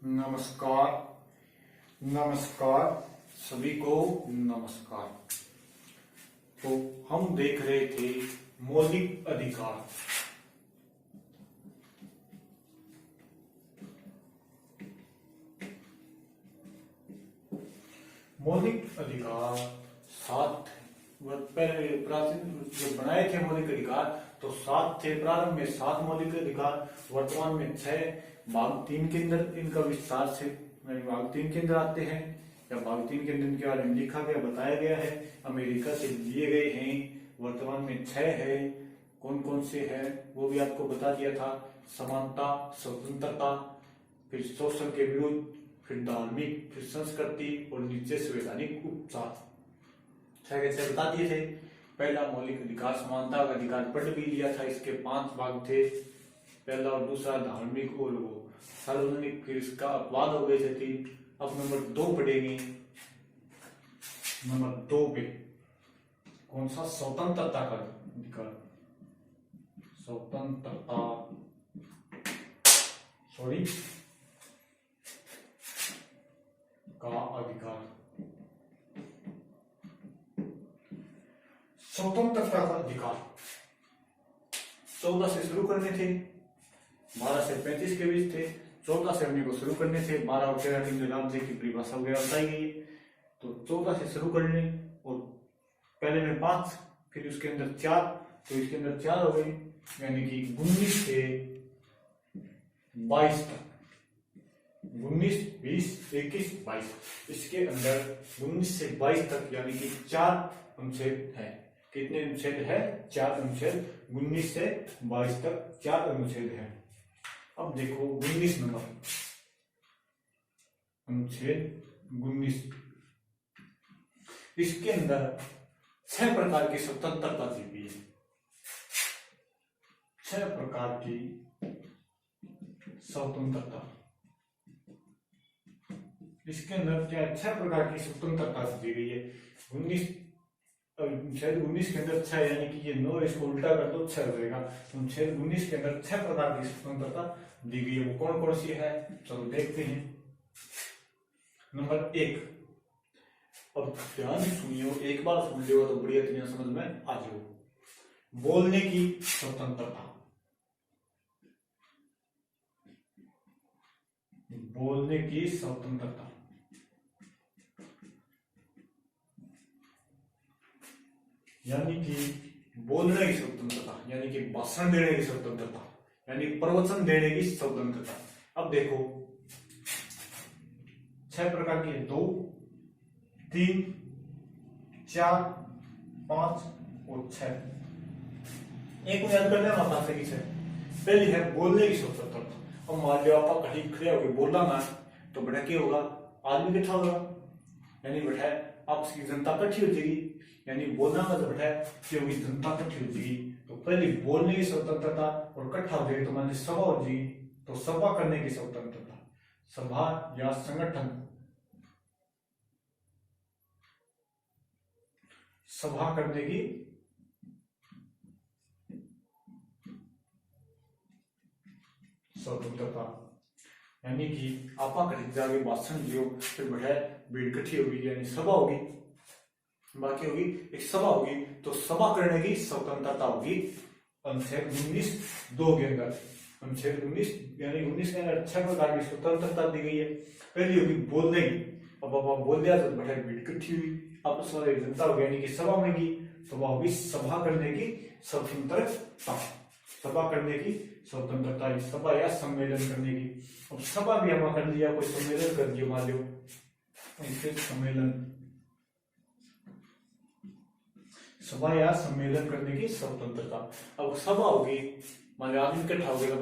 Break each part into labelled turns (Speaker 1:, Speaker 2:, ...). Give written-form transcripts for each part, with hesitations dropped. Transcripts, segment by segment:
Speaker 1: नमस्कार। नमस्कार सभी को नमस्कार। तो हम देख रहे थे मौलिक अधिकार। मौलिक अधिकार सात पहले प्राचीन जो बनाए थे मौलिक अधिकार तो सात थे। प्रारंभ में सात मौलिक अधिकार, वर्तमान में 6। भाग 3 के अंदर इनका विस्तार से भाग 3 के अंदर आते हैं, या भाग 3 के अंदर इनके बारे में लिखा गया, बताया गया है। अमेरिका से लिए गए हैं। वर्तमान में 6 है। कौन कौन से हैं वो भी आपको बता दिया था। समानता, स्वतंत्रता, फिर शोषण के विरुद्ध, फिर धार्मिक, फिर संस्कृति और नीचे संवैधानिक उपचार। 6 के 6 बता दिए थे। पहला मौलिक अधिकार समानता का अधिकार पढ़ भी लिया था। इसके 5 भाग थे। पहला और दूसरा धार्मिक और वो सार्वजनिक, फिर इसका अपवाद हो गए थे 3। अब नंबर 2 पढ़ेंगे। नंबर 2 पे कौन सा? स्वतंत्रता का अधिकार। स्वतंत्रता, सॉरी, का अधिकार। स्वतंत्रता का अधिकार 14 से शुरू करने थे, 12 से 35 के बीच थे। 14 से हमने को शुरू करने थे। 12 और 13 दिन नाम से की परिभाषा वगैरह बताई गई है। तो 14 से शुरू करने, और पहले में 5, फिर उसके अंदर 4, तो इसके अंदर 4 हो गए, यानी कि 19 से 22 तक। 19, 20, 21, 22, इसके अंदर 19 से 22 तक, यानी कि 4 अनुच्छेद है। कितने अनुच्छेद है? 4 अनुच्छेद। 19 से 22 तक 4 अनुच्छेद है। अब देखो 19 नंबर अनुच्छेद 19, इसके अंदर 6 प्रकार की स्वतंत्रता दी हुई है। 6 प्रकार की स्वतंत्रता। इसके अंदर क्या 6 प्रकार की स्वतंत्रता दी गई है। 19 के अंदर 6, यानी कि ये 9, इसको उल्टा कर दो 6 हो जाएगा। 19 के अंदर 6 प्रकार की स्वतंत्रता दी गई है। वो कौन कौन सी है चलो देखते हैं। नंबर 1, अब ध्यान से सुनियो, एक बार सुन लियो तो बढ़िया तरीके समझ में आ जाओ। बोलने की स्वतंत्रता। बोलने की स्वतंत्रता, यानी कि बोलने की स्वतंत्रता, यानी कि भाषण देने की स्वतंत्रता, यानी प्रवचन देने की स्वतंत्रता। अब देखो 6 प्रकार की है। 2, 3, 4, 5 और 6। एक को याद कर लेना पास की 6। पहली है बोलने की स्वतंत्रता। अब मान लो आप कहीं खड़े होकर बोलना ना, तो बेटा क्या होगा? आदमी इकट्ठा होगा, यानी बेटा आपकी जनता इकट्ठी हो जाएगी, यानी बोलना मतलब है कि होगी जनता इकट्ठी हो जाएगी। तो पहले बोलने की स्वतंत्रता, और इकट्ठा हो जाएगी तो मान सभा हो जाएगी, तो सभा करने की स्वतंत्रता। सभा या संगठन, सभा करने की स्वतंत्रता, यानी कि आपा कहीं जाके भाषण दियो, फिर बैठे भीड़ इकट्ठी होगी, यानी सभा होगी। बाकी होगी एक सभा होगी, तो सभा करने की स्वतंत्रता होगी। अनुच्छेद 19 2 के अंदर, अनुच्छेद 19 यानी 19 के अंदर 6 प्रकार की स्वतंत्रता दी गई है। पहली होगी बोलने की। अब आप बोल दिया तो बैठे भीड़ इकट्ठी हुई, आपस में जनता होगी, यानी कि सभा में की, तो वह होगी सभा करने की स्वतंत्रता। सभा करने की स्वतंत्रता, सभा या सम्मेलन करने की। अब सभा भी हम कर लिया, कोई सम्मेलन कर दिया, मान लो इससे सम्मेलन, सभा या सम्मेलन करने की स्वतंत्रता। अब सभा होगी, मान लो आदमी इकट्ठा हो गया,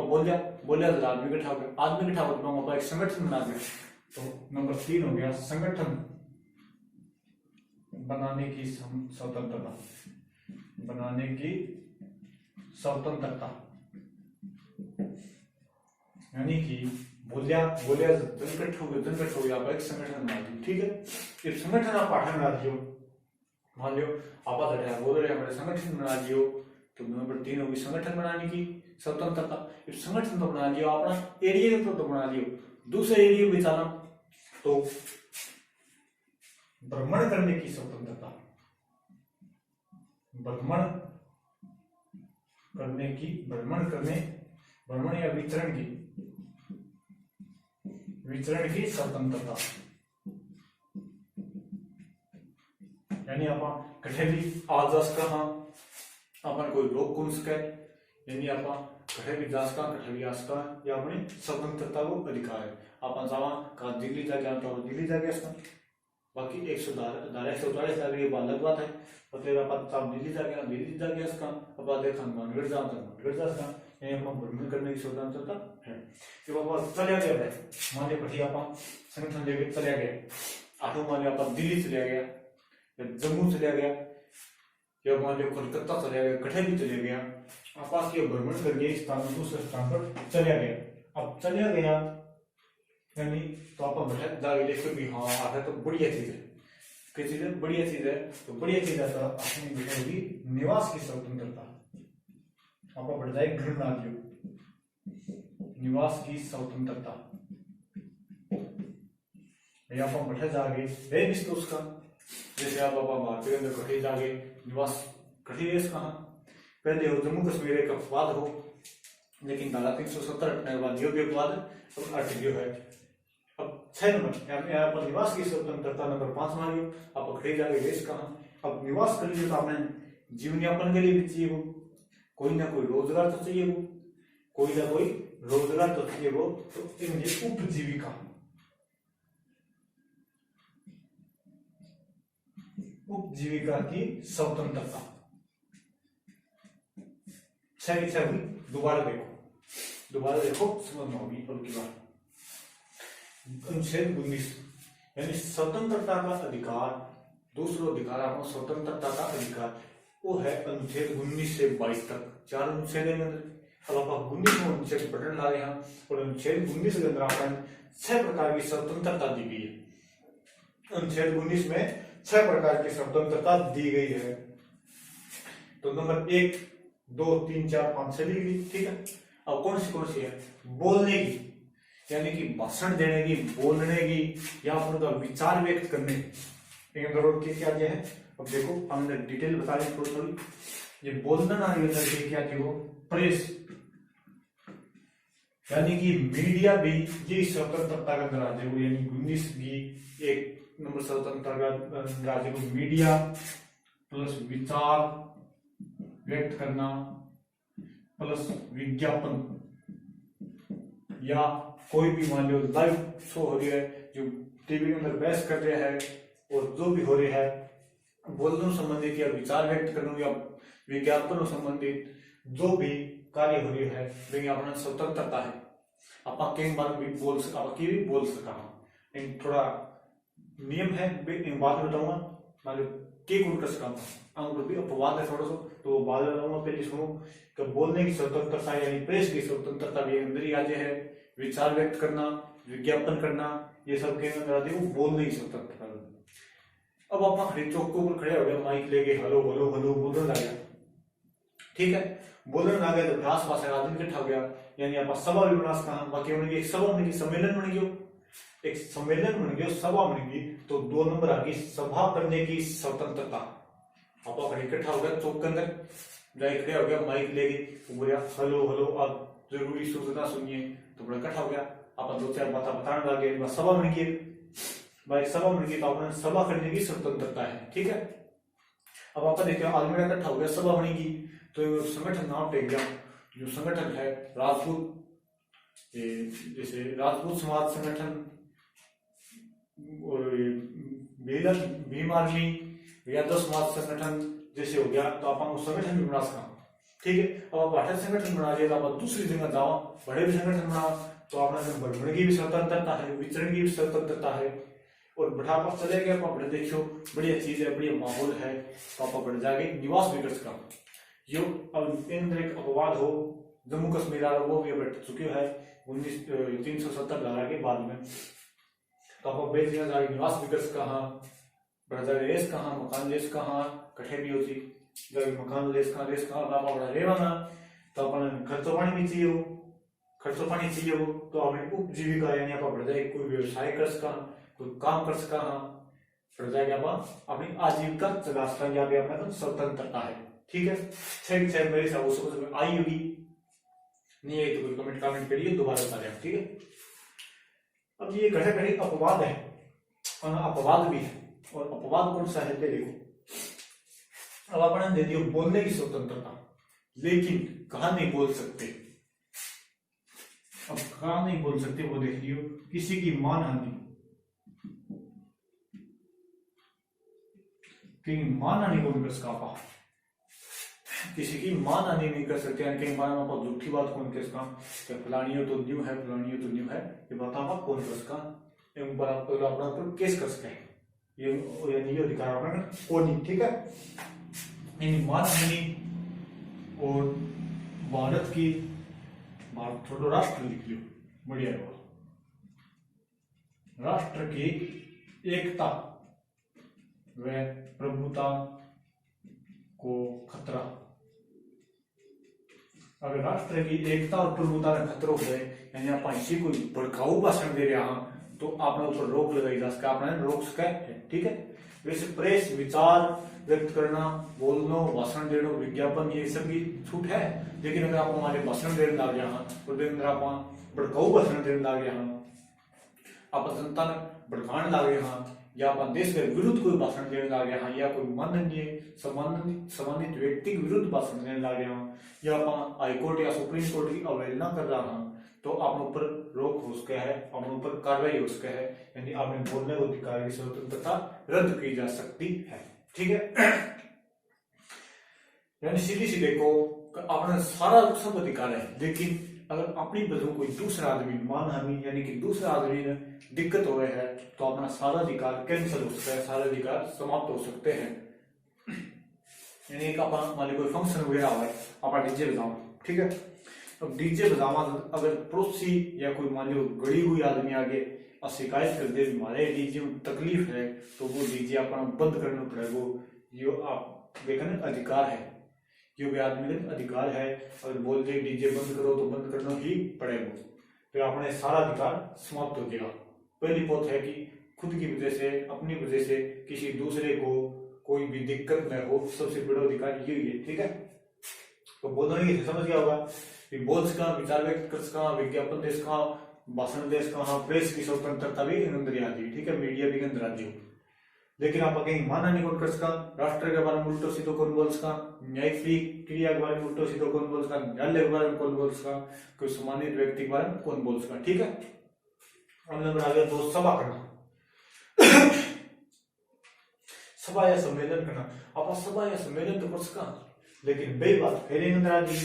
Speaker 1: बोलिया तो आदमी इकट्ठा हो गया, आदमी इकट्ठा हो गया, एक संगठन बना दिया। तो नंबर 3 हो गया संगठन बनाने की स्वतंत्रता। बनाने की स्वतंत्रता, यानी कि बोलिया जनगठ हो गया, आप एक संगठन बना दियो। ठीक है, एक संगठन आप पाठन बना दियो, मान लो आप बोल रहे हमारे संगठन बना दियो, तो नंबर 3 होगी संगठन बनाने की स्वतंत्रता, संगठन तो बना लियो, अपना एरिया तो बना लियो, दूसरे एरिया में जाना तो भ्रमण करने की स्वतंत्रता, भ्रमण या विचरण की स्वतंत्रता, यानी अपन कठे भी आ जा सका, अपन कोई रोक कौन सके, यानी अपन कठे भी जा सका, कठे भी आ सका, या अपनी स्वतंत्रता को अधिकार है। अपन जावा का दिल्ली जाके तो दिल्ली जाके सका, बाकी 140 जाके ये अलग बात है, मतलब अपन साहब दिल्ली जाके सका, अब देखा मनगढ़ जा तो मनगढ़ जा सका, ये हम भ्रमण करने की स्वतंत्रता है। जब अपन चले गए है, मान लिया बढ़िया अपन संगठन लेके चले गए, आठों मान लिया अपन दिल्ली चले गया, जम्मू चले गया, या मान लिया कोलकाता चले गया, कठे भी चले गया, आपस के भ्रमण करके इस स्थान से दूसरे स्थान पर चले गया। अब चले गया यानी तो आप बैठ जाके देखो भी हाँ आगे तो बढ़िया चीज है, क्या चीज है, बढ़िया चीज है, तो बढ़िया चीज है तो अपनी बिठाएगी निवास की स्वतंत्रता, आप बढ़ जाए घर बना दियो, निवास की स्वतंत्रता, आप बैठे जाके रह भी उसका, जैसे आप भारत के अंदर कहीं जाके निवास कठी है कहा, पहले हो जम्मू कश्मीर एक अपवाद हो, लेकिन धारा 370 हटने के बाद ये भी अपवाद अब हट गया है। अब 6 नंबर यहाँ पर निवास की स्वतंत्रता नंबर 5 मांगी, आप खड़े जाके देश कहा, अब निवास कर लीजिए तो आपने जीवन यापन के लिए भी चाहिए वो, कोई ना कोई रोजगार तो चाहिए वो, कोई ना कोई रोजगार तो चाहिए वो, तो इनकी उपजीविका, उपजीविका की स्वतंत्रता, 6 हुई। दोबारा देखो समझ में होगी अब की बात। अनुच्छेद 19 यानी स्वतंत्रता का अधिकार, दूसरा अधिकार आपको स्वतंत्रता का अधिकार, वो है अनुच्छेद 19 से 22 तक, 4 अनुच्छेद है। अब आप 19 अनुच्छेद पढ़ने ला रहे हैं, और अनुच्छेद 19 के अंदर आपको 6 प्रकार की स्वतंत्रता दी गई है। अनुच्छेद 19 में 6 प्रकार की स्वतंत्रता दी गई है, तो नंबर 1, 2, 3, 4, 5, 6 दी गई, ठीक है। अब कौन सी है? बोलने की, यानी कि भाषण देने की, बोलने की, या फिर विचार व्यक्त करने की, क्या क्या है। अब देखो हमने डिटेल बता दी थोड़ी, ये बोलना क्या थी वो, प्रेस, यानी कि मीडिया भी ये स्वतंत्रता का राज्य हो, यानी 19 भी एक नंबर स्वतंत्रता का राज्य को, मीडिया प्लस विचार व्यक्त करना प्लस विज्ञापन, या कोई भी मान लो लाइव शो हो रही है, जो टीवी के अंदर बहस कर रहे हैं, और जो भी हो रहा है बोलने संबंधित या विचार व्यक्त करने या विज्ञापन संबंधित जो भी कार्य हो रही है, वे अपना स्वतंत्रता है। आप कई बार भी बोल सका, थोड़ा नियम है, बाद में बताऊंगा, मान लो के गुण कर सका भी अपवाद है थोड़ा सा, तो बाद में बताऊंगा। पहले सुनो कि बोलने की स्वतंत्रता यानी प्रेस की स्वतंत्रता भी अंदर ही आ जाए है, विचार व्यक्त करना, विज्ञापन करना, ये सब के अंदर आती है वो बोलने की स्वतंत्रता। अब आप हरी चौक के ऊपर खड़े हो गए, माइक लेके हेलो हेलो हेलो बोलने लगे, ठीक है, बोलने लगे तो आस पास आदमी इकट्ठा हो गया, यानी आप सभा भी बना सका, बाकी उनकी एक सभा बन गई, सम्मेलन बन गयो, एक सम्मेलन बन गया, सभा बन गई, तो 2 नंबर आ गई सभा करने की स्वतंत्रता। आप इकट्ठा हो गया चौक के अंदर, जाए खड़े हो गया, माइक लेके बोलिया हेलो हेलो, आप जरूरी सूचना सुनिए, तो बड़ा इकट्ठा हो गया, आप 2-4 बातें बताने लगे, सभा बन गई, भाई सभा बन गई, तो आपने सभा करने की स्वतंत्रता है, ठीक है। अब आप देखिए आदमी इकट्ठा हो गया, सभा बनेगी, तो संगठन नाम टेक गया, जो संगठन है राजपूत, जैसे राजपूत समाज संगठन, और भीम आर्मी या 10 समाज संगठन जैसे हो गया, तो आप संगठन भी बना सका, ठीक है। अब आप बड़े संगठन बना दिया, तो आप दूसरी जगह जाओ, बड़े भी संगठन बनाओ, तो आपने भ्रमण की भी स्वतंत्रता है, विचरण की भी स्वतंत्रता है, और बढ़ा आप चले गए, आप देखियो बढ़िया चीज है, बढ़िया माहौल है, तो आप बढ़ जाके निवास भी कर सका। यो अब एक अपवाद हो, जम्मू कश्मीर वाला वो भी बैठ चुके है 370 धारा के बाद में, तो आप बेच जाके निवास भी कर सका, बढ़ जाके रेस मकान लेस कहाँ कठे भी होती, मकान लेस कहाँ बड़ा रेवाना, तो अपन खर्चो पानी भी चाहिए हो, खर्चो पानी चाहिए हो तो अपने उपजीविका यानी आप बढ़ जाए, कोई व्यवसाय कर सका, कोई काम कर सका, बढ़ जाएगा अपन अपनी आजीविका चला सका, या भी अपना स्वतंत्रता है। ठीक है, छह मेरे हिसाब से समझ में आई होगी, नहीं आई तो कोई कमेंट करिए, दोबारा बता रहे हैं। ठीक है, अब ये घटे घटे अपवाद है और अपवाद भी है, और अपवाद कौन सा है देखो। अब अपन दे दियो बोलने की स्वतंत्रता, लेकिन कहा नहीं बोल सकते। अब कहा नहीं बोल सकते वो देख लियो, किसी की मानहानि, मानहानि कौन कर सका, किसी की मानहानि नहीं कर सकते, यानी कहीं बारे में झूठी बात कौन कर सका, फलानियों तो न्यू है, फलानियों तो न्यू है, ये बात आप कौन कर सका, अपना पर केस कर सके, ये अधिकार अपना कौन नहीं। ठीक है, मानहानि और भारत की, भारत थोड़ा राष्ट्र लिख लियो, बढ़िया है, राष्ट्र की एकता व प्रभुता को खतरा। अगर राष्ट्र की एकता और प्रभुता में खतरो है, यानी आप इसी कोई भड़काऊ भाषण दे रहे हैं तो आपने ऊपर रोक लगाई जा सके, आपने रोक सके है। ठीक है, वैसे प्रेस विचार व्यक्त करना, बोलना, भाषण देना, विज्ञापन, ये सब की छूट है, लेकिन अगर आप हमारे भाषण देने लग गया और अंदर आप भड़काऊ भाषण देने लग गया, आप जनता ने भड़काने लग गया, या आप देश के विरुद्ध कोई भाषण देने लग गया, या कोई माननीय सम्मानित व्यक्ति के विरुद्ध भाषण देने लग गया, या आप हाईकोर्ट या सुप्रीम कोर्ट की अवहेलना कर रहा है, तो आपने ऊपर रोक हो सके है, आपने ऊपर कार्रवाई हो सके है, यानी आपने बोलने को अधिकार की स्वतंत्रता रद्द की जा सकती है। ठीक है, यानी सीधी सी देखो, आपने सारा सब अधिकार है, लेकिन अगर अपनी वजह कोई दूसरा आदमी मानहानि यानी कि दूसरा आदमी ने दिक्कत हो रहा है, तो अपना सारा अधिकार कैंसिल हो सकता है, सारे अधिकार समाप्त हो सकते हैं। यानी एक मान ली कोई फंक्शन वगैरह हो, आप डीजे बजाओ, ठीक है, अब डीजे बजावा अगर पड़ोसी या कोई मान लो गड़ी हुई आदमी आगे और शिकायत कर दे हमारे डीजे में तकलीफ है, तो वो डीजे अपना बंद करना पड़ेगा, ये आप देखने अधिकार है, जो भी आदमी का अधिकार है, अगर बोल दे डीजे बंद करो तो बंद करना ही पड़ेगा, तो अपने सारा अधिकार समाप्त हो जाएगा। पहली बात है कि खुद की वजह से, अपनी वजह से किसी दूसरे को कोई भी दिक्कत न हो, सबसे बड़ा अधिकार यही है। ठीक है, तो बोलने की समझ गया होगा, बोल सका, विचार व्यक्त कर सका, विज्ञापन दे सका, भाषण दे सका, प्रेस की स्वतंत्रता भी अंदर आती है। ठीक है, मीडिया भी अंदर आती है, लेकिन आप कहीं मानहानि कौन कर सका, राष्ट्र के बारे में उल्टो सीधो कौन बोल सका, न्यायिक क्रिया के बारे में उल्टो सीधो कौन बोल सका, न्यायालय के बारे में कौन बोल सका, कोई सम्मानित व्यक्ति के बारे में कौन बोल सका। ठीक है, नंबर आ गया दो, सभा करना, सभा या सम्मेलन करना। आप सभा या सम्मेलन तो कर सका, लेकिन बे बात फिर अंदर आ गई,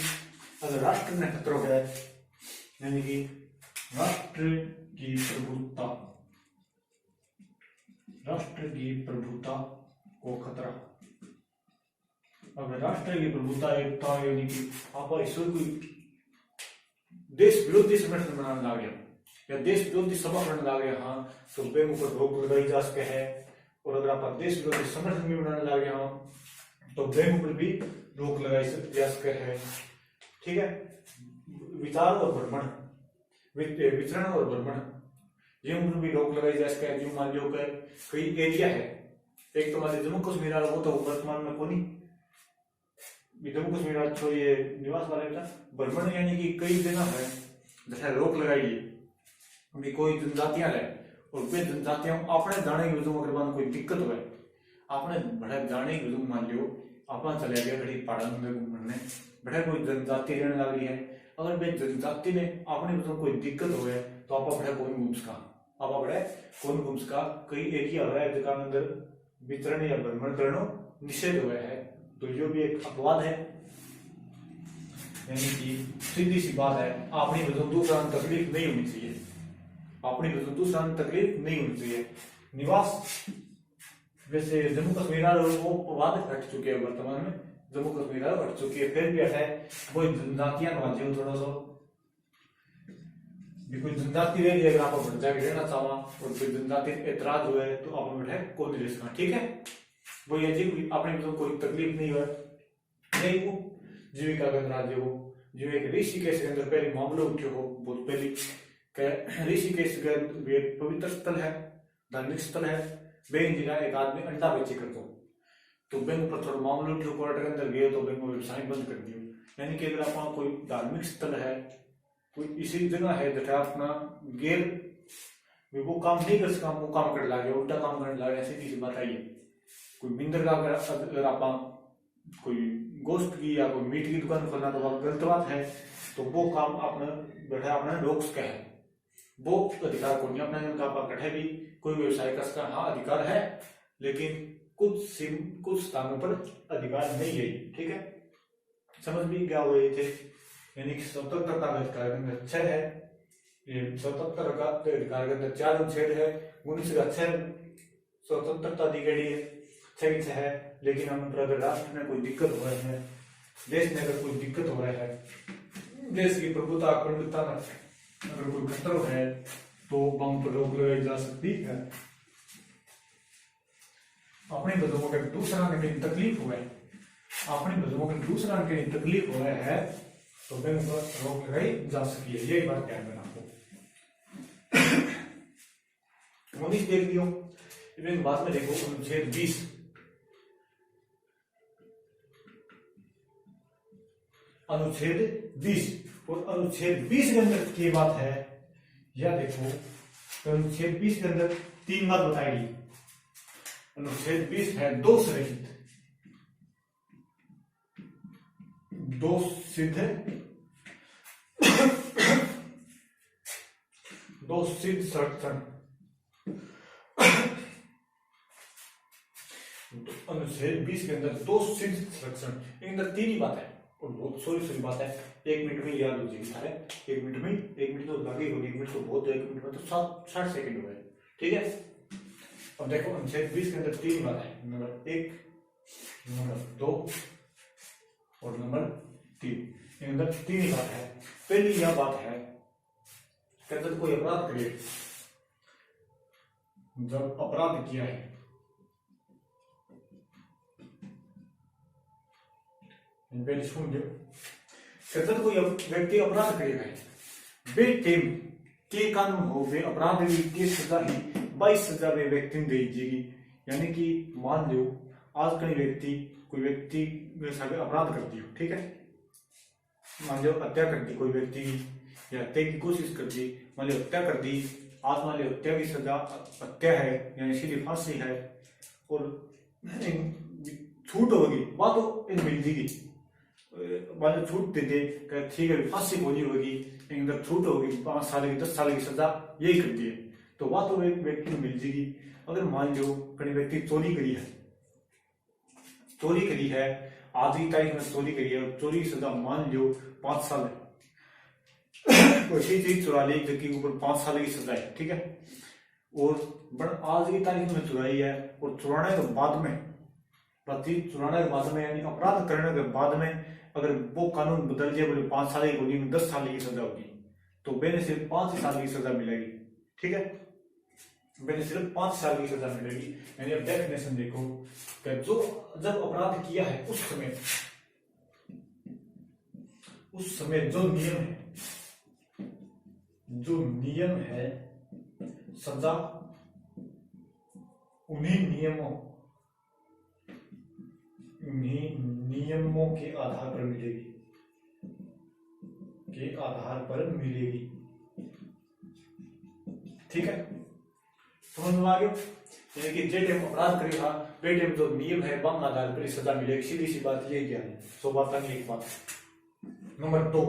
Speaker 1: अगर राष्ट्र ने खतरा है, यानी कि राष्ट्र की प्रभुता, राष्ट्र की प्रभुता को खतरा। अगर राष्ट्र की प्रभुता एकता यानी कि आप ईश्वर कोई देश विरोधी संगठन बनाने लग गया या देश विरोधी सभा करने लग गया, हाँ, तो बैंक ऊपर रोक लगाई जा सके है। और अगर आप देश विरोधी संगठन भी बनाने लग गया, हाँ, तो बैंक ऊपर भी रोक लगाई जा सके है। ठीक है, विचार और भ्रमण, विचरण और भ्रमण, ये ऊपर भी रोक लगाई जा सके। जो मान लो कोई एरिया है, एक तो मान लो जम्मू कश्मीर वाला, वो तो वर्तमान में कोनी, जम्मू कश्मीर वाला छोड़िए, निवास वाले का भ्रमण यानी कि कई जगह है जैसे रोक लगाई है, कोई जनजातियां है और वे जनजातियां अपने जाने की वजह अगर कोई दिक्कत हो, आपने बड़ा जाने की वजह मान लो अपना चले गया घड़ी पहाड़ों में घूमने, बड़ा कोई जनजाति रहने लग रही है, अगर वे जनजाति ने अपने वजह कोई दिक्कत हो तो आप बड़ा कौन घूम सका, आप बड़ा कौन घूम सका। कई एरिया है जगह अंदर विचरण या भ्रमण करना निषेध हुआ है, तो ये भी एक अपवाद है। यानी कि सीधी सी बात है, अपनी वजह दूसरा तकलीफ नहीं होनी चाहिए, अपनी वजह दूसरा तकलीफ नहीं होनी चाहिए। निवास वैसे जम्मू कश्मीर वो अपवाद हट चुके हैं, वर्तमान में जम्मू कश्मीर हट चुकी है, फिर भी है वो जनजातियां नवाजे थोड़ा सा भी कोई जनजाति रह अगर आप बढ़ जाके रहना चाहो और कोई जनजाति एतराज हुआ है तो आप बैठे कौन नहीं रह। ठीक है, वो ये जी अपने कोई तकलीफ नहीं हुआ, नहीं वो जीविका का राज्य हो जो एक ऋषिकेश के अंदर पहले मामलो उठ्यो हो बहुत पहले ऋषिकेश वे पवित्र स्थल है, धार्मिक स्थल है। बेन जगह एक आदमी अंडा बेचे करतो, तो बैंक पर थोड़ा मामलो उठ्यो, कोर्ट के अंदर गए तो बैंक में व्यवसाय बंद कर दियो। यानी कि अगर अपना कोई धार्मिक स्थल है, कोई इसी जगह है जहाँ अपना गैर वो काम नहीं कर सका, वो काम कर लागे, उल्टा काम करने लगे, ऐसी चीज बताइए। कोई मिंदर का अगर आप कोई गोश्त की या कोई मीट की दुकान खोलना तो वह गलत बात है, तो वो काम आपने बैठा अपना रोक सका है, वो अधिकार को नहीं अपना आप कठे भी कोई व्यवसाय कर सका। हाँ अधिकार है, लेकिन कुछ स्थानों पर अधिकार नहीं है। ठीक है, समझ भी क्या हुए थे। यानी कि स्वतंत्रता का अधिकार के अंदर 6 है, ये स्वतंत्रता का अधिकार के अंदर 4 अनुच्छेद है, 19 का 6 स्वतंत्रता दी गई है, 6 की 6 है। लेकिन हम अगर राष्ट्र में कोई दिक्कत हो रही है, देश में अगर कोई दिक्कत हो रहा है, देश की प्रभुता अखंडता में अगर कोई खतरा है, तो वहां पर रोक लगाई जा सकती है। अपने बदलों के दूसरा के तकलीफ हुआ है, अपने बदलों के दूसरा के तकलीफ हो रहा है, तो बैंक पर रोक लगाई जा सकती है। यही बात ध्यान में आपको 19 देख लियो। बाद में देखो अनुच्छेद 20, अनुच्छेद 20 और अनुच्छेद 20 के अंदर की बात है, यह देखो तो अनुच्छेद 20 के अंदर 3 बात बताई गई। अनुच्छेद 20 है दोष रहित, दोष सिद्ध, दोष सिद्ध संरक्षण। अनुच्छेद 20 के अंदर दोष सिद्ध संरक्षण, इसके अंदर 3 ही बात है और बहुत सोई बात है। 1 मिनट में याद हो जाएगी सारे, 1 मिनट में, 1 मिनट तो लगे होगी, 1 मिनट तो बहुत, 1 मिनट में तो 60 सेकंड हो गए। ठीक है, अब देखो अनुच्छेद 20 के अंदर 3 बात है, नंबर 1, नंबर 2 और नंबर 3। इसके अंदर 3 ही बात है। पहली यह बात है कहते कोई अपराध करे, जब अपराध किया है, सुन लो, कहते कोई व्यक्ति अपराध करेगा, वे टेम के कानून हो वे अपराध की सजा ही 22 सजा वे व्यक्ति दे दीजिएगी। यानी कि मान लो आज कोई व्यक्ति अपराध कर दियो, ठीक है, मान लो हत्या कर दी कोई व्यक्ति या हत्या की कोशिश कर दी, मान लो हत्या कर दी, आज मान लो हत्या की सजा हत्या है यानी सीधी फांसी है, और छूट होगी वह तो मिल जाएगी, मान लो छूट दे दे, ठीक है फांसी होनी होगी, अंदर छूट होगी 5 साल की 10 साल की सजा यही कर दी है, तो वह तो एक व्यक्ति को मिल जाएगी। अगर मान लो कोई व्यक्ति चोरी करी है, आज की तारीख में चोरी करी है और चोरी की सजा मान लो 5 साल है, कोई चीज चुरा ली जिसके ऊपर 5 साल की सजा है, ठीक है, और आज की तारीख में चुराई है और चुराने के बाद में चुराने के बाद में यानी अपराध करने के बाद में अगर वो कानून बदल जाए, बोले 5 साल की होगी 10 साल की सजा होगी, तो मैंने सिर्फ 5 साल की सजा मिलेगी। ठीक है, मैंने सिर्फ 5 साल की सजा मिलेगी। यानी अब डेफिनेशन देखो कि जो जब अपराध किया है उस समय जो नियम है सजा उन्हीं नियमों के आधार पर मिलेगी। ठीक है, समझ में आ गया। यानी कि जे टाइम अपराध करेगा वे टाइम जो नियम है वह आधार पर सजा मिलेगी, सीधी सी बात ये क्या है, 100 बात की एक बात। नंबर 2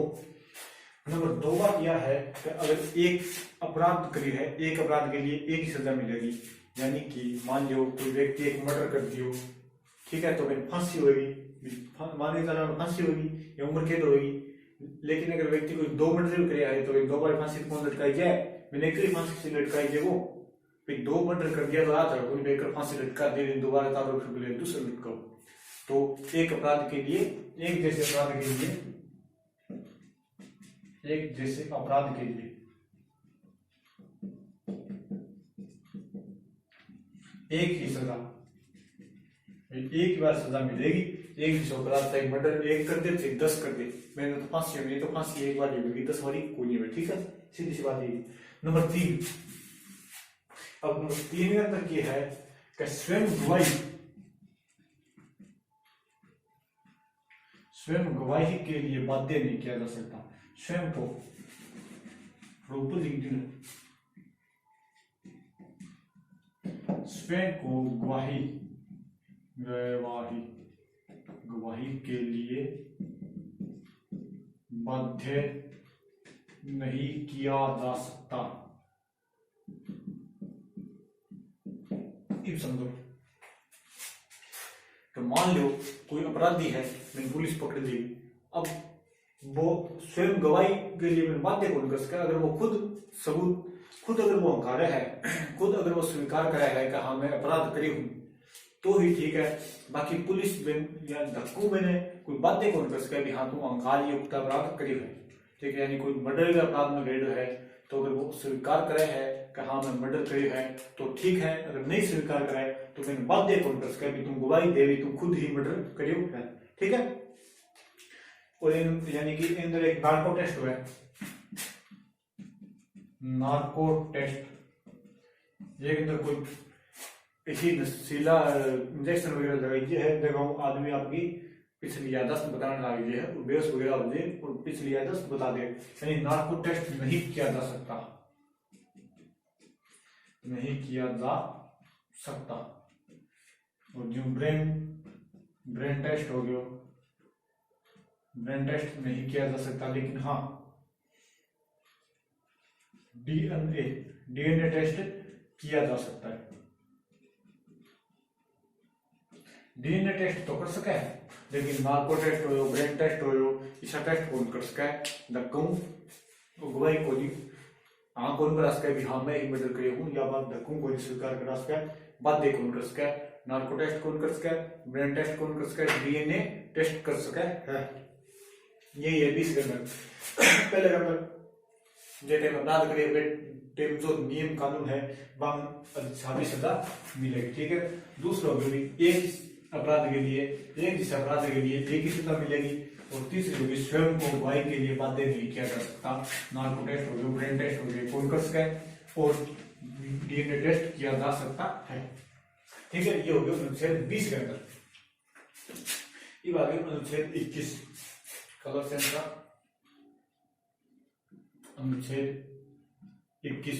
Speaker 1: बात यह है कि अगर एक अपराध करी है, एक अपराध के लिए एक ही सजा मिलेगी। यानी कि मान लो कोई व्यक्ति एक मर्डर कर दियो, ठीक है, तो फिर फांसी होगी, मान के चलना फांसी होगी या उम्र कैद होगी। लेकिन अगर व्यक्ति कोई 2 मर्डर करे है तो 2 बार फांसी कौन लटकाई जाए, मैंने एक ही फांसी से लटकाई जाए, वो फिर 2 मर्डर कर दिया तो आ जाओ कोई लेकर फांसी लटका दे, दोबारा तारो फिर बोले दूसरा लटकाओ। तो एक अपराध के लिए एक जैसे अपराध के लिए एक ही सजा, एक बार सजा मिलेगी। एक जिस अपराध था मर्डर एक कर दे चाहे 10 कर दे, मैंने तो फांसी होगी, तो फांसी एक बार होगी, 10 बारी कोई नहीं हुई, ठीक है, सीधी सी बात ये। नंबर 3, अब नंबर 3 के अंदर क्या है कि स्वयं गवाही के लिए बाध्य नहीं किया जा सकता, स्वयं को स्वयं को गवाही के लिए बाध्य नहीं किया जा सकता। समझो, तो मान लो कोई अपराधी है, मैंने पुलिस पकड़ ली, अब वो स्वयं गवाही के लिए मैंने बाध्य कौन कर सका? अगर वो खुद अगर वो अंकार है, खुद अगर वो स्वीकार करा है कि हाँ मैं अपराध करी हूं, तो ही ठीक है। बाकी पुलिस या धक्कू मैंने कोई बाध्य कौन कर सका भी हाँ तुम अंकार युक्त अपराध करी है, ठीक है। यानी कोई मर्डर के अपराध में रेड है, तो अगर वो स्वीकार करे है कि हाँ मैं मर्डर करी है तो ठीक है, अगर नहीं स्वीकार करे तो मैंने बाध्य कौन कर सका भी तुम गवाही दे, तुम खुद ही मर्डर करियो है, ठीक है। और यानी कि अंदर एक नार्को टेस्ट हुआ है, नार्को टेस्ट, ये अंदर कोई इसी नशीला इंजेक्शन वगैरह लगाइए है, देखो आदमी आपकी पिछली याददाश्त बताने लगी है, बेहोश वगैरह हो जाए और पिछली याददाश्त बता दे, यानी नार्को टेस्ट नहीं किया जा सकता, नहीं किया जा सकता। और जो ब्रेन टेस्ट हो गया, ब्रेन टेस्ट नहीं किया जा सकता, लेकिन हाँ डीएनए टेस्ट किया जा सकता है। डीएनए टेस्ट तो कर सका है, लेकिन नार्को टेस्ट हो, ब्रेन टेस्ट हो, इसका टेस्ट कौन कर सका है? धक्कू गवाही को नहीं, हाँ कौन करा सका है भी हाँ मैं ही मर्डर करी हूँ, या बात धक्कू को स्वीकार करा सका है, बाध्य कौन कर सका है? नार्को टेस्ट कौन कर सका है? ब्रेन टेस्ट कौन कर सका है? डीएनए टेस्ट कर सका है। यही है 20 के अंदर। पहले नंबर जे टाइम अपराध करे टाइम जो नियम कानून है वहां सारी सजा मिलेगी, ठीक है। दूसरा होगी एक अपराध के लिए एक जिस अपराध के लिए एक ही सजा मिलेगी, और तीसरी होगी स्वयं को गवाही के लिए बाध्य नहीं किया जा सकता। नार्को टेस्ट हो गया, ब्रेन टेस्ट हो गया, कौन कर सका है, और डीएनए टेस्ट किया जा सकता है, ठीक है। ये हो गया अनुच्छेद 20 के अंदर। ये आ गया अनुच्छेद 21 कलर सेंस का अनुच्छेद 21।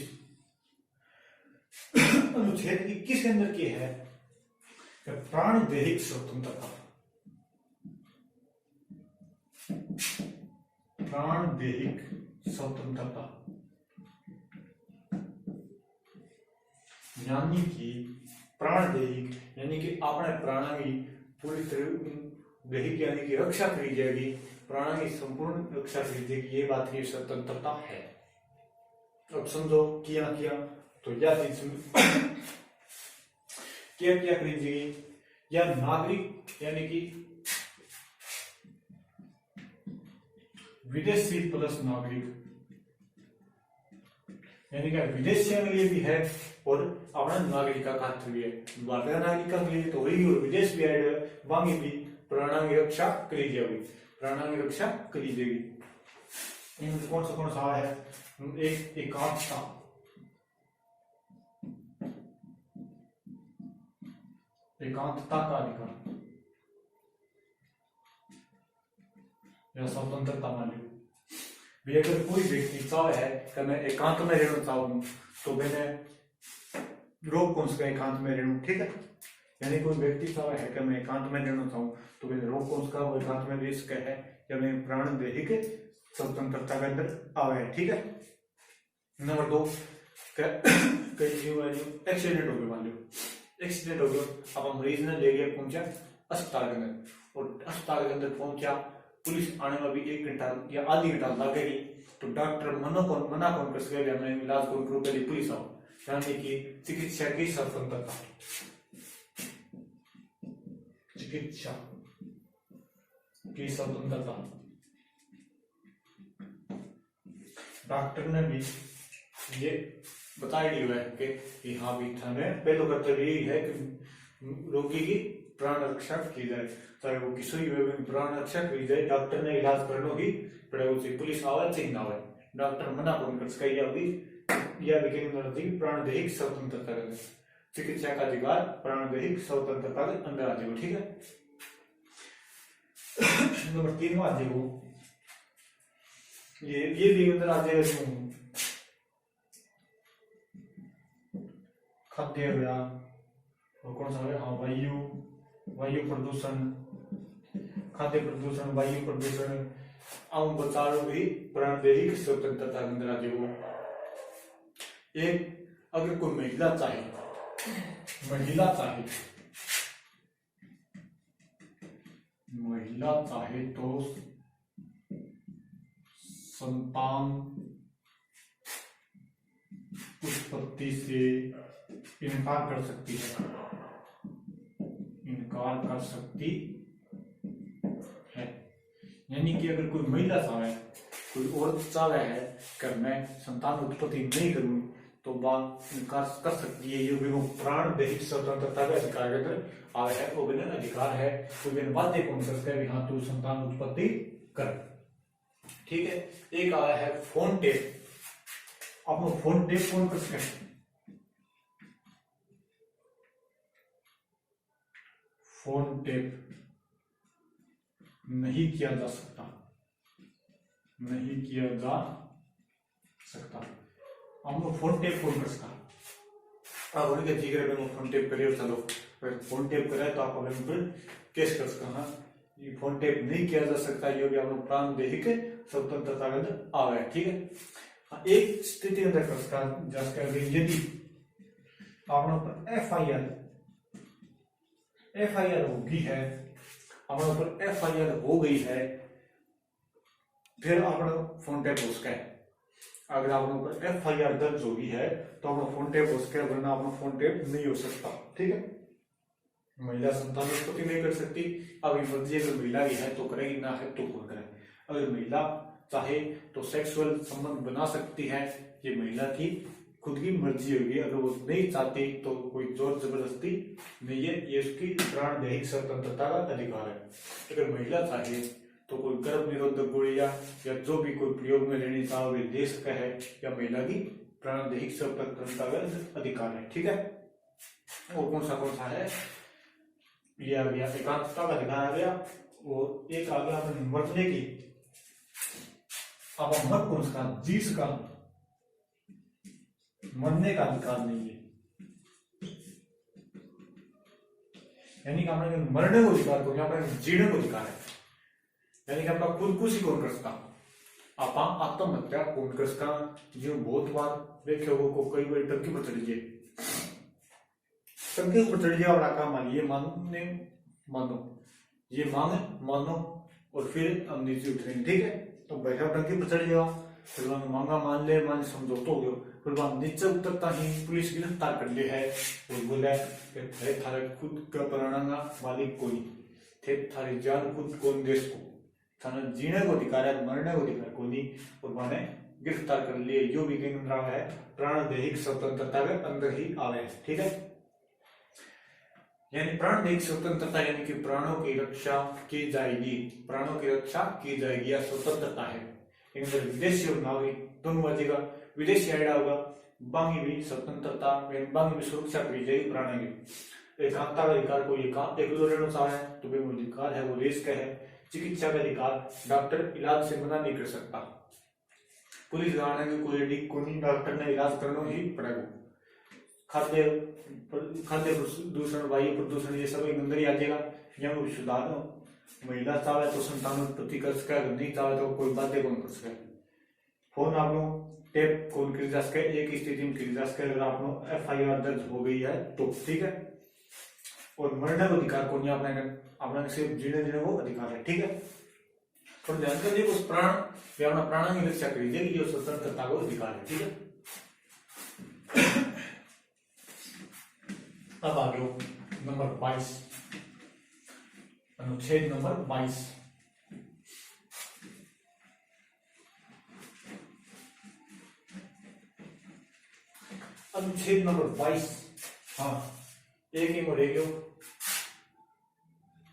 Speaker 1: अनुच्छेद 21 के अंदर क्या है? प्राण दैहिक स्वतंत्रता, प्राण दैहिक स्वतंत्रता, यानी कि प्राण दैहिक यानी कि अपने प्राणों की पूरी तरह दैहिक यानी कि रक्षा करी जाएगी, प्राणों की संपूर्ण रक्षा करी जाएगी, ये बात की स्वतंत्रता है। अब समझो किया तो या क्या करी जाएगी? या नागरिक यानी कि विदेशी प्लस नागरिक, यानी कि विदेशियों के लिए भी है और अपना नागरिक का कर्तव्य है। भारतीय नागरिक के लिए तो वही, और विदेश भी है वहां भी प्राणों की रक्षा करी जाएगी, प्राणों की रक्षा करी जाएगी। इनमें कौन सा है? एक एकांतता, एकांतता का अधिकार या स्वतंत्रता मान लो भी, अगर कोई व्यक्ति चाहे है कि मैं एकांत में रहना चाहूँ तो मैंने रोक कौन सा एकांत में रहूं, ठीक है। यानी कोई व्यक्ति चाहे है कि मैं एकांत में रहना चाहूँ तो मैंने रोक कौन सा वो एकांत में रह सके है, या मैं प्राण दैहिक स्वतंत्रता के अंदर आवे है, ठीक है। नंबर 2 एक्सीडेंट हो गया, मान लो एक्सीडेंट हो गया, अब हम मरीज ने ले गया पहुंचा अस्पताल के अंदर, और अस्पताल के अंदर पहुंचा, पुलिस आने में भी 1 घंटा या आधी घंटा लगेगी, तो डॉक्टर मना कौन कर सकेगा, हमें इलाज कौन करो, पहले पुलिस आओ। यानी कि चिकित्सा की स्वतंत्रता, चिकित्सा की स्वतंत्रता, डॉक्टर ने भी ये बता ही है कि हाँ भी थाने पहले कर्तव्य यही है कि रोगी की प्राण रक्षा की जाए, चाहे वो किसी भी प्राण रक्षा की जाए, डॉक्टर ने इलाज करनो ही पड़ेगा। उसे पुलिस आवे चाहिए ना आवे, डॉक्टर मना कौन कर सके, या विज्ञान प्राण दैहिक स्वतंत्रता है, चिकित्सा का अधिकार प्राण दैहिक स्वतंत्रता के अंदर आ जाएगा। ठीक है। नंबर 3 आ जाएगा, ये भी अंदर आ जाएगा, खाद्य हो गया, और कौन सा है, हाँ वायु प्रदूषण, खाद्य प्रदूषण, वायु प्रदूषण, आम बचाव भी प्राण दैहिक स्वतंत्रता के अंदर आ जाएगा। एक अगर कोई महिला चाहे तो संतान उत्पत्ति से इनकार कर सकती है, यानी कि अगर कोई महिला चाहे, कोई औरत चाहे है कि मैं संतान उत्पत्ति नहीं करूंगी, तो बात इनकार कर सकती है। ये वो प्राण दैहिक स्वतंत्रता का अधिकार के अंदर आया है, वो बिना अधिकार है, वो बिना बाध्य कौन कर सकता है, हाँ तू संतान उत्पत्ति कर। ठीक है। एक आया है फोन टेप, अपना फोन टेप कौन कर सकते हैं, फोन टेप नहीं किया जा सकता, हम फोन टेप कौन कर सकता, अब उनके ठीक है फोन टेप करिए, चलो फोन टेप करे तो आप अपने ऊपर केस कर सकते हैं। ये फोन टेप नहीं किया जा सकता, ये भी अपना प्राण दैहिक स्वतंत्रता के अंदर आ गया। ठीक है। एक स्थिति अंदर कर सकता, यदि अपने ऊपर एफआईआर होगी है, अपने ऊपर एफआईआर हो गई है, फिर अपना फोन टेप हो सकता है। अगर आपने ऊपर एफआईआर दर्ज होगी है तो अपना फोन टेप हो सकता है, वरना अपना फोन टेप नहीं हो सकता। ठीक है। महिला संतान उत्पत्ति नहीं कर सकती, अब मर्जी अगर महिला की है तो करेगी, ना है तो कौन करे। अगर महिला चाहे तो सेक्सुअल संबंध बना सकती है, ये महिला की खुद की मर्जी होगी। अगर वो नहीं चाहती तो कोई जोर जबरदस्ती नहीं है, ये उसकी प्राण दैहिक स्वतंत्रता का अधिकार है। अगर महिला चाहे तो कोई गर्भ निरोधक गोलियां या जो भी कोई प्रयोग में लेनी चाहे वे दे सकता है, या महिला की प्राण दैहिक स्वतंत्रता का अधिकार है। ठीक है। और कौन सा है, ये आ गया एकांतता का अधिकार आ गया, और एक आ गया मरने की, अब मर कौन सा, जीस का, मरने का अधिकार नहीं है, यानी कि हमने मरने को अधिकार को, अपने जीने को अधिकार है, यानी कि अपना खुदकुशी कौन कर सकता, आप आत्महत्या कौन कर सकता। जो बहुत बार देखे को कई बार टंकी पर चढ़ जाए, टंकी पर चढ़ जाए और काम मानिए मानो और फिर हम नीचे उतरेंगे। ठीक है। तो बैठा टंकी पर चढ़ जाओ, फिर मांगा मान ले, मान समझौता हो गया, फिर वहां नीचे उतरता ही पुलिस गिरफ्तार कर लिया है और बोला कि थारे खुद का बनाना मालिक कोई थे, थारी जान खुद कौन देश को, थाना जीने को अधिकार है, मरने को अधिकार को नहीं, और मैंने गिरफ्तार कर लिए। जो भी रहा है प्राण दैहिक स्वतंत्रता के अंदर ही आवे। ठीक है। यानी प्राण दैहिक स्वतंत्रता यानी कि प्राणों की रक्षा की जाएगी, या स्वतंत्रता है। विदेशी और नागरिक दोनों बचेगा, विदेशी आइडा होगा, बांगी भी स्वतंत्रता, बांगी भी सुरक्षा की जाएगी प्राणों की। एकांतता का अधिकार कोई एक चाहे तो वो अधिकार है, वो देश का है। चिकित्सा का अधिकार, डॉक्टर इलाज से मना नहीं कर सकता, पुलिस गाने की कोई डॉक्टर ने इलाज करना ही पड़ेगा। खाद्य प्रदूषण, वायु प्रदूषण, ये सब अंदर ही आ जाएगा। यहाँ सुधार, महिला चाहे तो संतान उत्पत्ति कर सके, अगर नहीं चाहे तो कोई बातें कौन कर सके। फोन आप लोग टेप कौन कर जा सके, एक स्थिति में कर जा सके, अगर आप लोग एफआईआर दर्ज हो गई है तो। ठीक है। और मरने को अधिकार कौन है, अपने सिर्फ जीने देने को अधिकार है। ठीक है। और ध्यान कर उस प्राण या अपना प्राणों की रक्षा करिए, ये स्वतंत्रता को अधिकार है। ठीक है। अब आ गया नंबर 22, अनुच्छेद नंबर 22। अनुच्छेद नंबर 22, हाँ एक ही मरेगा,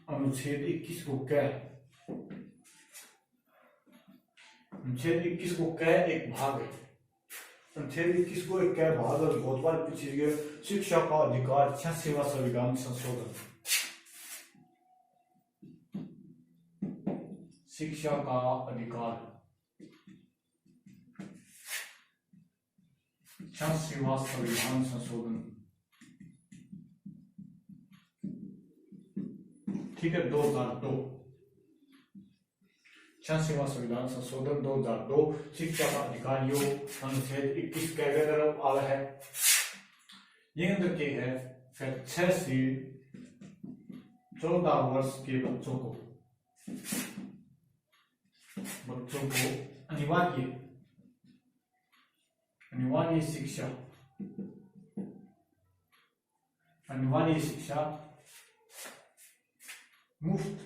Speaker 1: अनुच्छेद 21 को क्या है? अनुच्छेद 21 को क्या एक भाग है? अनुच्छेद 21 को एक क्या भाग और बहुत बार पूछी गई शिक्षा का अधिकार 86वां संविधान संशोधन। शिक्षा का अधिकार 86वां संविधान संशोधन, ठीक है, 2002। 86वां संविधान संशोधन 2002 शिक्षा का अधिकार यो अनुच्छेद 21 के अंदर आ रहा है। ये अंदर के है फिर 6 से 14 वर्ष के बच्चों को अनिवार्य शिक्षा मुफ्त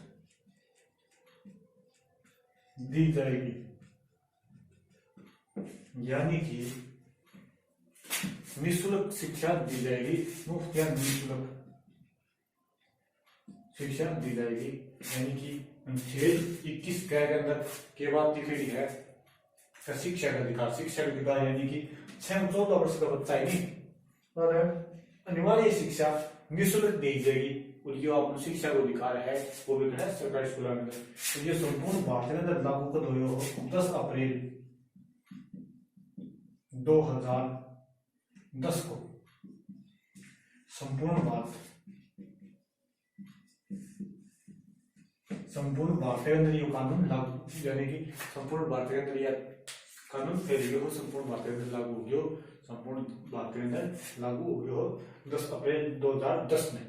Speaker 1: दी जाएगी, यानी कि निःशुल्क शिक्षा दी जाएगी, मुफ्त या निःशुल्क शिक्षा दी जाएगी, यानी कि अनुच्छेद 21 के अंदर के बाद लिखी है शिक्षा का अधिकार यानी कि 6-14 वर्ष का बच्चा है नहीं और अनिवार्य शिक्षा निःशुल्क दी जाएगी और जो आपको शिक्षा का अधिकार है वो भी है सरकारी स्कूलों में। तो ये संपूर्ण भारत के अंदर लागू कब हुए हो? 10 अप्रैल 2010 को संपूर्ण भारत के अंदर ये कानून लागू, यानी कि संपूर्ण भारत के अंदर यह कानून फैल गया हो, संपूर्ण भारत के अंदर लागू हो गया, संपूर्ण भारत के अंदर लागू हो गया हो 10 अप्रैल 2010 में।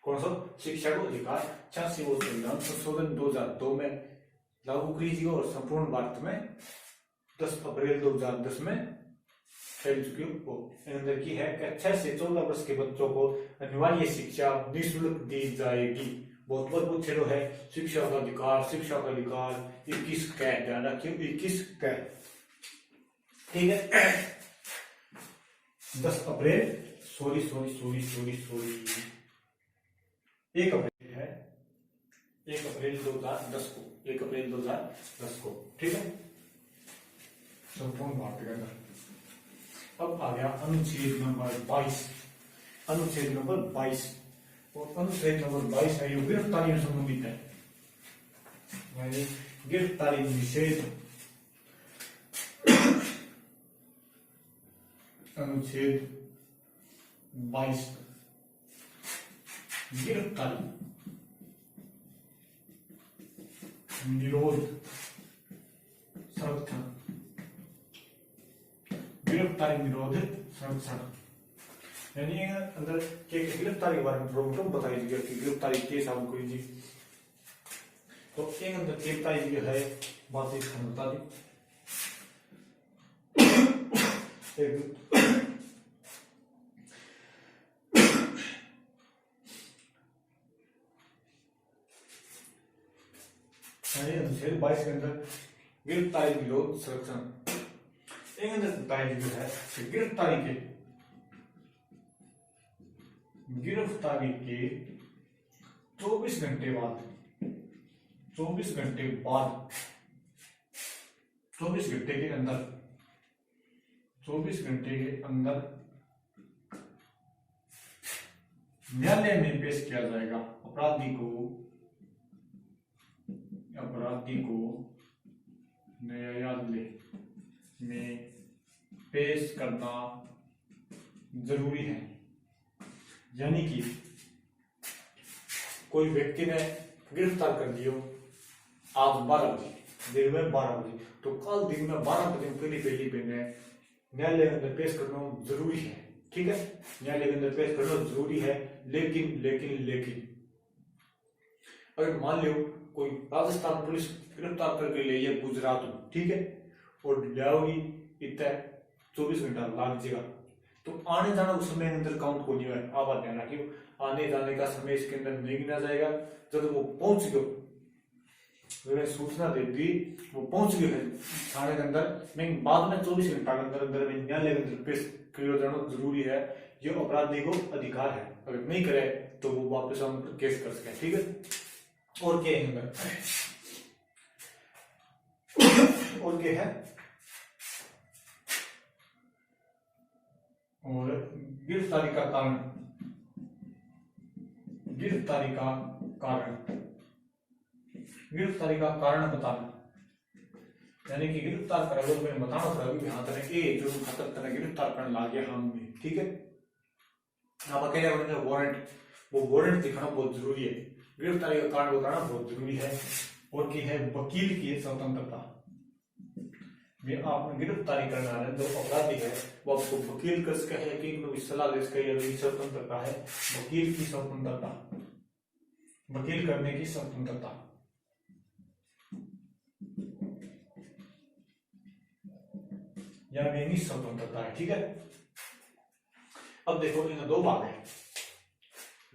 Speaker 1: कौन सा? शिक्षा को अधिकार 86वां संविधान संशोधन 2002 में लागू कीजिए और संपूर्ण भारत में 10 अप्रैल 2010 में फैल चुकी हो। अंदर की है कि 6 से 14 वर्ष के बच्चों को अनिवार्य शिक्षा निःशुल्क दी जाएगी। बहुत बार पूछे है शिक्षा का अधिकार 21 का, ध्यान रखिए 21 का, ठीक है। 10 अप्रैल 1 अप्रैल है, 1 अप्रैल 2010 को, 1 अप्रैल 2010 को, ठीक है, संपूर्ण भारत के अंदर। अब आ गया अनुच्छेद नंबर 22। अनुच्छेद नंबर 22 और अनुच्छेद नंबर 22 है, ये गिरफ्तारी से संबंधित है, यानी गिरफ्तारी निषेध। अनुच्छेद 22 गिरफ्तारी निरोध संरक्षण, गिरफ्तारी निरोध संरक्षण, यानी अंदर के गिरफ्तारी के बारे में थोड़ा बताई दीजिए कि गिरफ्तारी के साथ कोई जी। तो एक अंदर गिरफ्तारी है बात एक बता दी, अनुच्छेद 22 के अंदर गिरफ्तारी विरोध संरक्षण एक अंदर बताया है कि गिरफ्तारी के 24 घंटे बाद 24 घंटे के अंदर न्यायालय में पेश किया जाएगा। अपराधी को न्यायालय में पेश करना जरूरी है, यानी कि कोई व्यक्ति ने गिरफ्तार कर लियो आज 12 बजे, दिन में 12 बजे, तो कल दिन में 12 बजे पहले न्यायालय के अंदर पेश करना जरूरी है, ठीक है, न्यायालय के अंदर पेश करना जरूरी है। लेकिन अगर मान लो कोई राजस्थान पुलिस गिरफ्तार करके ले या गुजरात में, ठीक है, और लाओगी इतना 24 घंटा लाग जाएगा, तो आने जाना उस समय अंदर काउंट को नहीं है। आप ध्यान रखियो, आने जाने का समय इसके अंदर नहीं गिना जाएगा। जब वो पहुंच गयो मैंने सूचना दे दी, वो पहुंच गए थाने के अंदर, मैं बाद में 24 घंटा के अंदर अंदर में न्यायालय के अंदर पेश किया जाना जरूरी है। ये अपराधी को अधिकार है, अगर नहीं करे तो वो वापस हम पर केस कर सके। ठीक है, और क्या है और क्या है, और गिरफ्तारी का कारण, गिरफ्तारी का कारण, गिरफ्तारी का कारण बताना, यानी कि गिरफ्तार करा लोग मैंने बताना था अभी यहाँ तरह के जो खतर तरह गिरफ्तार करने ला गया हम भी। ठीक है, आप अकेले बनेंगे वारंट, वो वारंट दिखाना बहुत जरूरी है, गिरफ्तारी का कारण बताना बहुत जरूरी है। और की है वकील की स्वतंत्रता, आप गिरफ्तारी करने वाले जो अपराधी है वो आपको वकील कर सके है कि सलाह दे सके, या स्वतंत्रता है, वकील की स्वतंत्रता, वकील करने की स्वतंत्रता। या मेरी स्वतंत्रता है। ठीक है, अब देखो इनमें दो भाग है,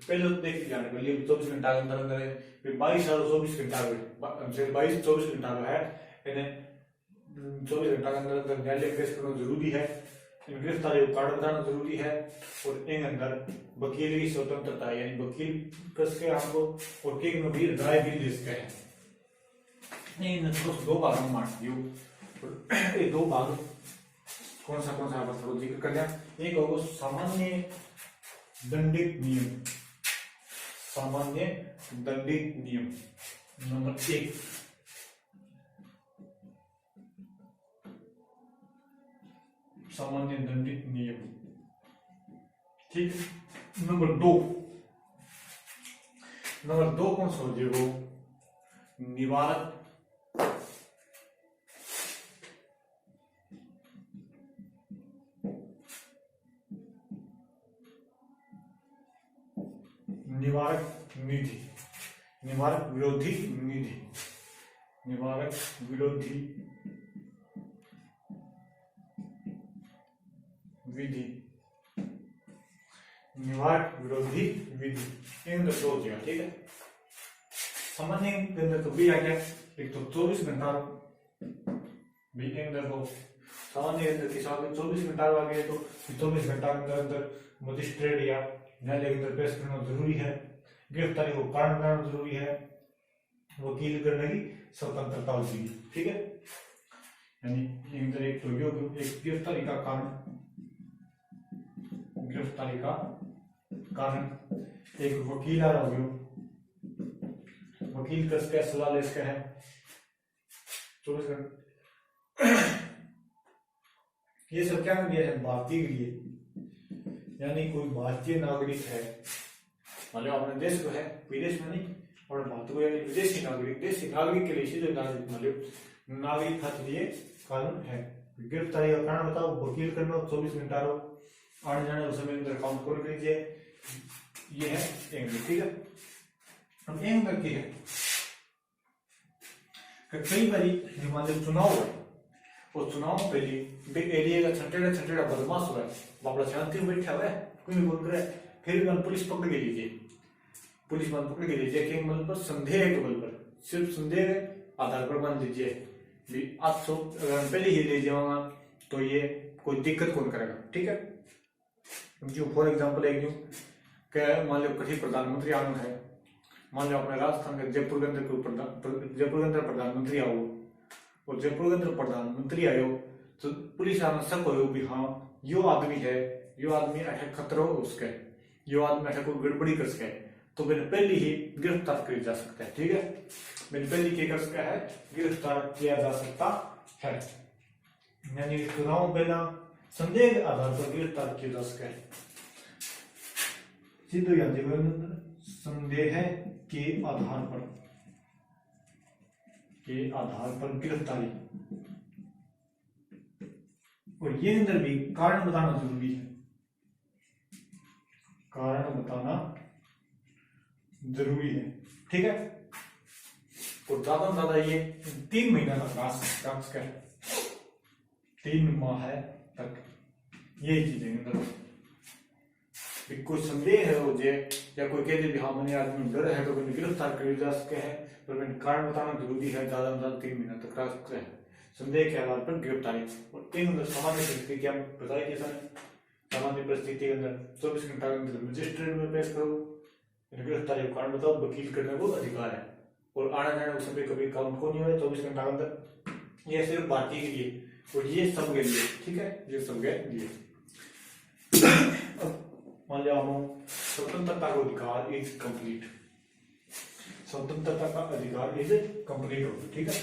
Speaker 1: पहले तो देख जाने के लिए 24 घंटा के अंदर अंदर है, फिर 22 और 24 घंटा 22-24 घंटा का है, इन्हें 24 घंटा के अंदर अंदर न्यायालय पेश करना जरूरी है, गिरफ्तारी को कारण बताना जरूरी है, और इन अंदर वकील की स्वतंत्रता है, यानी वकील कर सके आपको, और के में भी राय भी दे सके है। इन दो भाग हम बांट दियो, ये दो भाग कौन सा आप थोड़ा जिक्र कर दिया। एक होगा सामान्य दंडित नियम, सामान्य दंडित नियम नंबर 1, सामान्य दंडित नियम। ठीक, नंबर 2, नंबर 2 कौन सा हो जाएगा, निवारक, निवारक निधि, निवारक विरोधी निधि, निवारक विरोधी विधि, निवारक विरोधी विधि, इन दो हो जाएगा। ठीक है, सामान्य के अंदर तो भी आ गया, एक तो 24 घंटा भी के अंदर हो, सामान्य के अंदर किसान 24 घंटा आ गया, तो 24 घंटा के अंदर अंदर मजिस्ट्रेट या न्यायालय के अंदर पेश करना जरूरी है, गिरफ्तारी को कारण बनाना जरूरी है, वकील करने की स्वतंत्रता होती है। ठीक है, यानी अंदर एक तो एक गिरफ्तारी का कारण, गिरफ्तारी का कारण, एक वकील आ रहा हो, वकील का सलाह ले सकते हैं 24 घंटे। ये सब क्या कर दिया है, भारतीय के लिए, यानी कोई भारतीय नागरिक है, मान लो अपने देश को है, विदेश में नहीं, और भारत को यानी विदेशी नागरिक, देशी नागरिक के लिए सीधे नागरिक, मान लो नागरिक के लिए कानून है। गिरफ्तारी का कारण बताओ, वकील करना 24 घंटा रो आने जाने उस समय अंदर काउंट कर लीजिए, ये है एंगल। ठीक है, अब एंगल की है कई बार मान लो चुनाव है, और चुनाव पहले एरिया का छठेड़ा बदमाश हुआ है, बापड़ा शांति में बैठा हुआ है, कोई भी बोल रहा है, फिर भी पुलिस पकड़ के लीजिए, पुलिस मान पकड़ के लीजिए कि मतलब पर संदेह के बल पर, सिर्फ संदेह के आधार पर मान लीजिए भी आप सब अगर पहले ही ले जाऊंगा तो ये कोई दिक्कत कौन करेगा। ठीक है, जो फॉर एग्जाम्पल एक जो मान लो कहीं प्रधानमंत्री आना है, मान लो अपने राजस्थान के जयपुर के अंदर प्रधानमंत्री आओ, और जयपुर के अंदर प्रधानमंत्री आयो तो पुलिस आना शक हो भी हाँ यो आदमी है, यो आदमी ऐसा खतरा हो उसके, यो आदमी ऐसा कोई गड़बड़ी कर सके, तो मैंने पहले ही गिरफ्तार किया जा सकता है। ठीक है, मैंने पहले क्या कर सकता है, गिरफ्तार किया जा सकता है, यानी चुनाव पहला संदेह के आधार पर गिरफ्तार किया जा सकता है। सीधे याद संदेह के आधार पर गिरफ्तारी, और ये अंदर भी कारण बताना जरूरी है, कारण बताना जरूरी है। ठीक है, और ज्यादा से ज्यादा ये 3 महीना का क्लास का 3 माह तक ये चीजें अंदर भी कोई संदेह है हो जाए या कोई कह दे भी हाँ मैंने आदमी डर है तो मैंने गिरफ्तार कर जा सके हैं, पर मैंने कारण बताना जरूरी है, ज्यादा से ज्यादा 3 महीना तक करा सकते हैं संदेह के आधार पर गिरफ्तारी। और इन अंदर सामान्य परिस्थिति क्या बताया कि सामान्य परिस्थिति के अंदर 24 घंटा के अंदर मजिस्ट्रेट में पेश करो, गिरफ्तारी का कारण बताओ, वकील करने को अधिकार है और आना जाना उस समय कभी काउंट को नहीं हो 24 घंटा के अंदर। ये सिर्फ बाकी के लिए और ये सब के लिए, ठीक है, ये सब के लिए। मान लिया स्वतंत्रता का अधिकार इज कंप्लीट, स्वतंत्रता का अधिकार इज कंप्लीट हो, ठीक है।